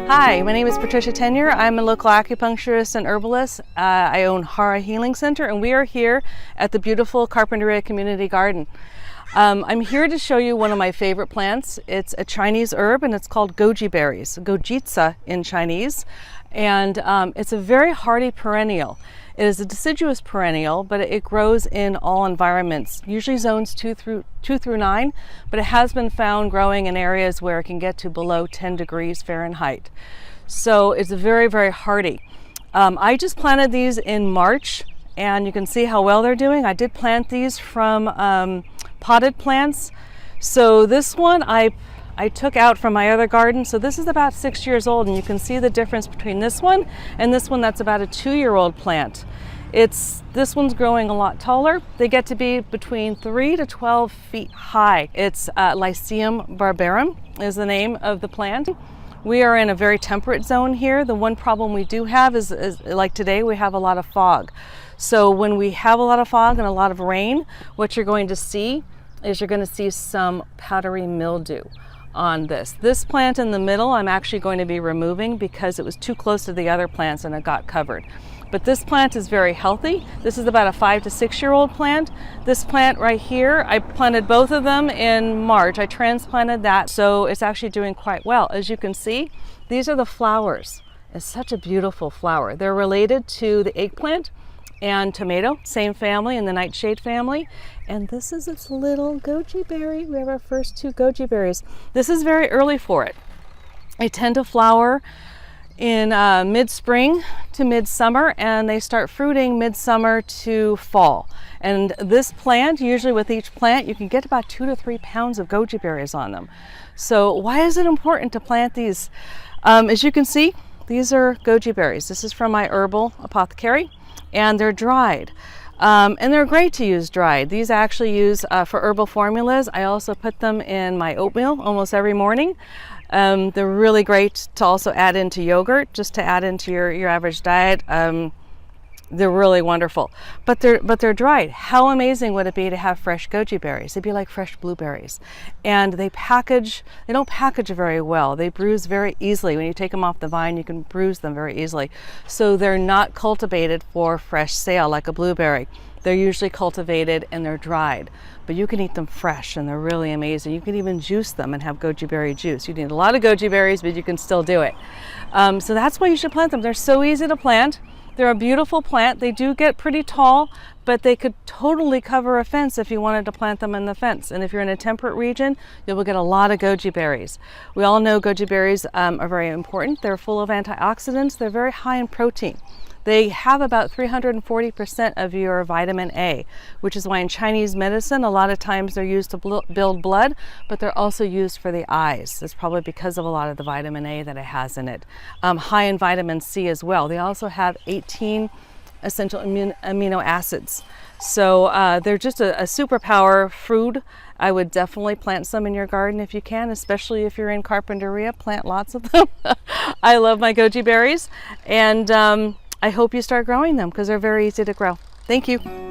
Hi, my name is Patricia Tenye. I'm a local acupuncturist and herbalist. I own Hara Healing Center, and we are here at the beautiful Carpinteria Community Garden. I'm here to show you one of my favorite plants. It's a Chinese herb, and it's called goji berries, gojitsa in Chinese, and it's a very hardy perennial. It is a deciduous perennial, but it grows in all environments, usually zones 2 through 9, but it has been found growing in areas where it can get to below 10 degrees Fahrenheit. So it's very, very hardy. I just planted these in March, and you can see how well they're doing. I did plant these from potted plants. So this one I took out from my other garden. So this is about 6 years old, and you can see the difference between this one and this one that's about a 2-year-old plant. This one's growing a lot taller. They get to be between 3 to 12 feet high. It's Lycium barbarum is the name of the plant. We are in a very temperate zone here. The one problem we do have is like today, we have a lot of fog. So when we have a lot of fog and a lot of rain, what you're going to see is you're going to see some powdery mildew on this. This plant in the middle I'm actually going to be removing because it was too close to the other plants and it got covered. But this plant is very healthy. This is about a 5 to 6 year old plant. This plant right here, I planted both of them in March. I transplanted that, so it's actually doing quite well. As you can see, these are the flowers. It's such a beautiful flower. They're related to the eggplant and tomato, same family, in the nightshade family. And this is its little goji berry. We have our first 2 goji berries. This is very early for it. They tend to flower in mid-spring to mid-summer, and they start fruiting mid-summer to fall. And this plant, usually with each plant, you can get about 2 to 3 pounds of goji berries on them. So why is it important to plant these? As you can see, these are goji berries. This is from my herbal apothecary, and they're dried. And they're great to use dried. These I actually use for herbal formulas. I also put them in my oatmeal almost every morning. They're really great to also add into yogurt, just to add into your average diet. They're really wonderful, but they're dried. How amazing would it be to have fresh goji berries? It'd be like fresh blueberries. And they don't package very well. They bruise very easily. When you take them off the vine, you can bruise them very easily. So they're not cultivated for fresh sale like a blueberry. They're usually cultivated and they're dried, but you can eat them fresh and they're really amazing. You can even juice them and have goji berry juice. You need a lot of goji berries, but you can still do it. So that's why you should plant them. They're so easy to plant. They're a beautiful plant. They do get pretty tall, but they could totally cover a fence if you wanted to plant them in the fence. And if you're in a temperate region, you will get a lot of goji berries. We all know goji berries are very important. They're full of antioxidants. They're very high in protein. They have about 340% of your vitamin A, which is why in Chinese medicine, a lot of times they're used to build blood, but they're also used for the eyes. That's probably because of a lot of the vitamin A that it has in it. High in vitamin C as well. They also have 18 essential amino acids. So they're just a superpower food. I would definitely plant some in your garden if you can, especially if you're in Carpinteria. Plant lots of them. I love my goji berries, and I hope you start growing them because they're very easy to grow. Thank you.